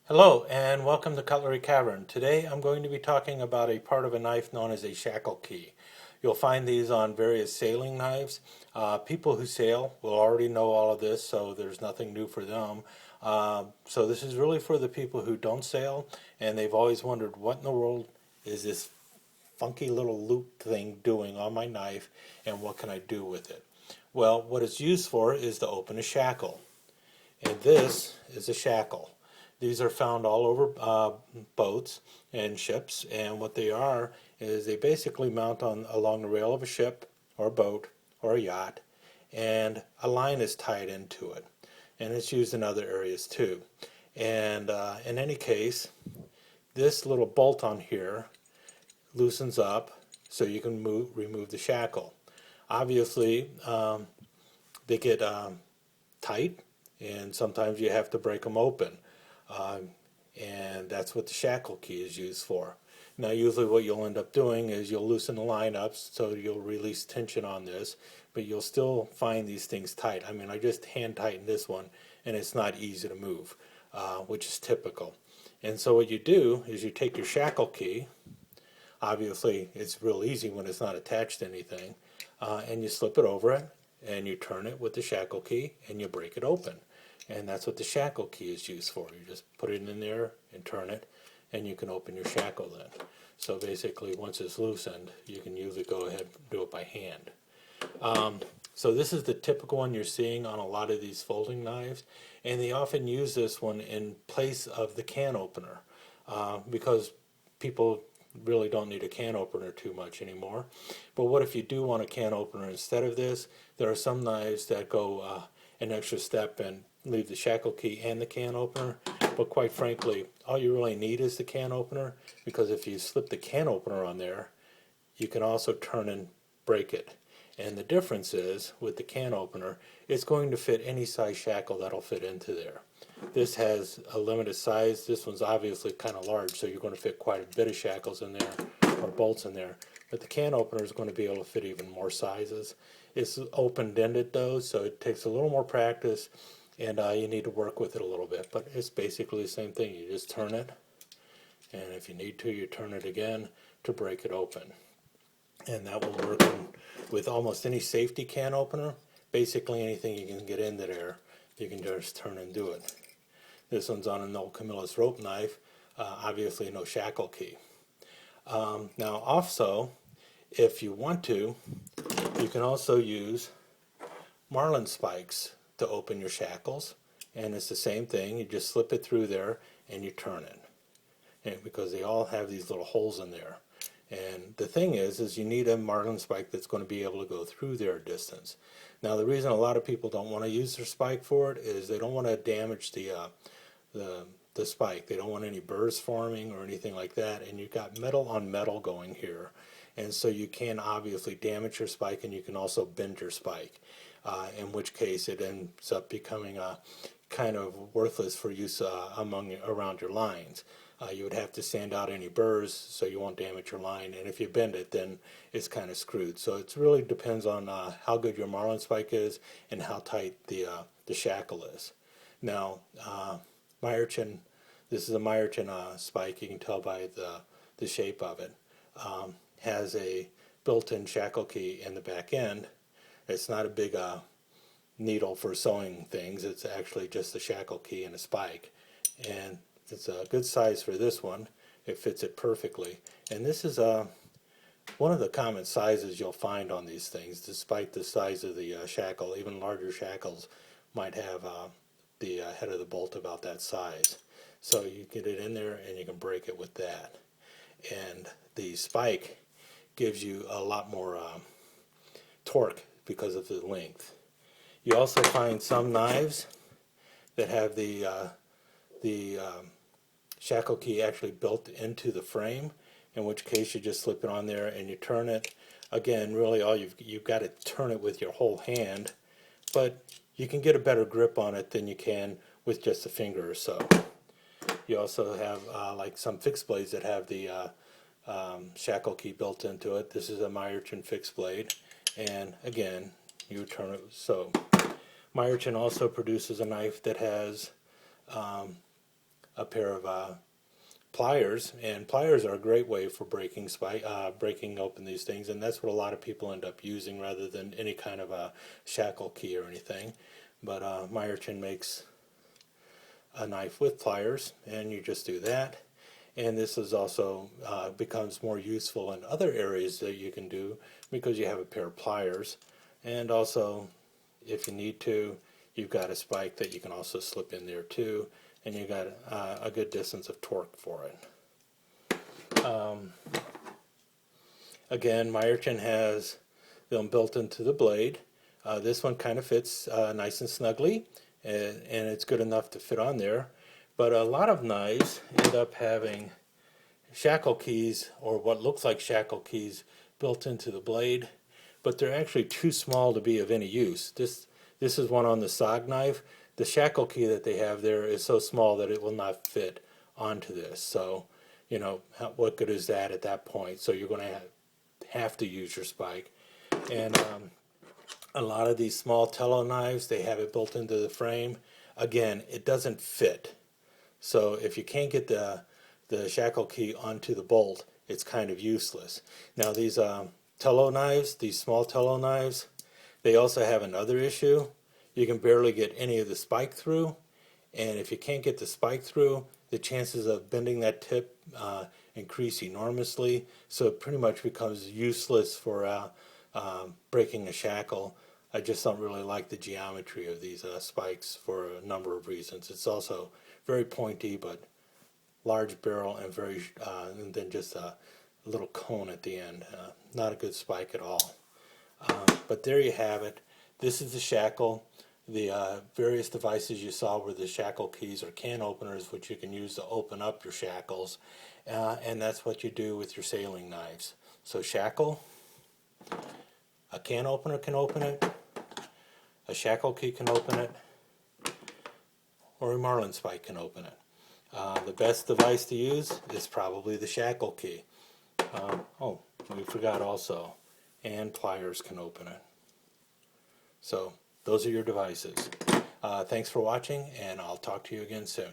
Hello and welcome to Cutlery Cavern. Today I'm going to be talking about a part of a knife known as a shackle key. You'll find these on various sailing knives. People who sail will already know all of this, so there's nothing new for them. So this is really for the people who don't sail and they've always wondered what in the world is this funky little loop thing doing on my knife and what can I do with it? Well, what it's used for is to open a shackle. And this is a shackle. These are found all over boats and ships, and what they are is they basically mount on along the rail of a ship or a boat or a yacht, and a line is tied into it, and it's used in other areas too. And in any case, this little bolt on here loosens up so you can remove the shackle. Obviously, they get tight, and sometimes you have to break them open. Um, and that's what the shackle key is used for. Now, usually what you'll end up doing is you'll loosen the line up so you'll release tension on this, but you'll still find these things tight. I mean, I just hand tightened this one, and it's not easy to move, which is typical. And so what you do is you take your shackle key. Obviously, it's real easy when it's not attached to anything, and you slip it over it, and you turn it with the shackle key, and you break it open. And that's what the shackle key is used for. You just put it in there and turn it, and you can open your shackle then. So basically, once it's loosened, you can usually go ahead and do it by hand. So this is the typical one you're seeing on a lot of these folding knives, and they often use this one in place of the can opener because people really don't need a can opener too much anymore. But what if you do want a can opener instead of this? There are some knives that go an extra step and leave the shackle key and the can opener, but quite frankly, all you really need is the can opener, because if you slip the can opener on there, you can also turn and break it. And the difference is, with the can opener, it's going to fit any size shackle that'll fit into there. This has a limited size. This one's obviously kind of large, so you're going to fit quite a bit of shackles in there, or bolts in there. But the can opener is going to be able to fit even more sizes. It's open-ended though, so it takes a little more practice, and you need to work with it a little bit. But it's basically the same thing. You just turn it, and if you need to, you turn it again to break it open. And that will work with almost any safety can opener. Basically anything you can get into there, you can just turn and do it. This one's on an old Camillus rope knife, obviously no shackle key. Now also, if you want to, you can also use Marlin Spikes to open your shackles, and it's the same thing. You just slip it through there and you turn it, and because they all have these little holes in there. And the thing is you need a Marlin spike that's going to be able to go through their distance. Now, the reason a lot of people don't want to use their spike for it is they don't want to damage the spike. They don't want any burrs forming or anything like that. And you've got metal on metal going here, and so you can obviously damage your spike, and you can also bend your spike. In which case it ends up becoming kind of worthless for use around your lines. You would have to sand out any burrs so you won't damage your line, and if you bend it, then it's kind of screwed. So it really depends on how good your Marlin spike is and how tight the shackle is. Now, Myerton, this is a Myerton spike. You can tell by the shape of it. Has a built-in shackle key in the back end. It's not a big needle for sewing things. It's actually just the shackle key and a spike, and it's a good size for this one. It fits it perfectly, and this is one of the common sizes you'll find on these things. Despite the size of the shackle, even larger shackles might have the head of the bolt about that size. So you get it in there and you can break it with that. And the spike gives you a lot more torque because of the length. You also find some knives that have the shackle key actually built into the frame, in which case you just slip it on there and you turn it. Again, really all you've got to turn it with your whole hand, but you can get a better grip on it than you can with just a finger or so. You also have like some fixed blades that have the shackle key built into it. This is a Myerton fixed blade, and again, you turn it so. Myerton also produces a knife that has a pair of pliers, and pliers are a great way for breaking open these things, and that's what a lot of people end up using rather than any kind of a shackle key or anything. But Myerton makes a knife with pliers, and you just do that. And this is also becomes more useful in other areas that you can do because you have a pair of pliers, and also if you need to, you've got a spike that you can also slip in there too, and you got a good distance of torque for it. Again, Myerton has them built into the blade. This one kind of fits nice and snugly, and it's good enough to fit on there. But a lot of knives end up having shackle keys, or what looks like shackle keys, built into the blade, but they're actually too small to be of any use. This is one on the SOG knife. The shackle key that they have there is so small that it will not fit onto this. So, you know, what good is that at that point? So you're going to have to use your spike. And a lot of these small tello knives, they have it built into the frame. Again, it doesn't fit. So if you can't get the shackle key onto the bolt, it's kind of useless. Now these tello knives, these small tello knives, they also have another issue. You can barely get any of the spike through, and if you can't get the spike through, the chances of bending that tip increase enormously, so it pretty much becomes useless for breaking a shackle. I just don't really like the geometry of these spikes for a number of reasons. It's also very pointy, but large barrel and and then just a little cone at the end. Not a good spike at all. But there you have it. This is the shackle. The various devices you saw were the shackle keys or can openers, which you can use to open up your shackles, and that's what you do with your sailing knives. So shackle, a can opener can open it, a shackle key can open it, or a Marlin Spike can open it. The best device to use is probably the shackle key. Oh, we forgot also, and pliers can open it. So those are your devices. Thanks for watching, and I'll talk to you again soon.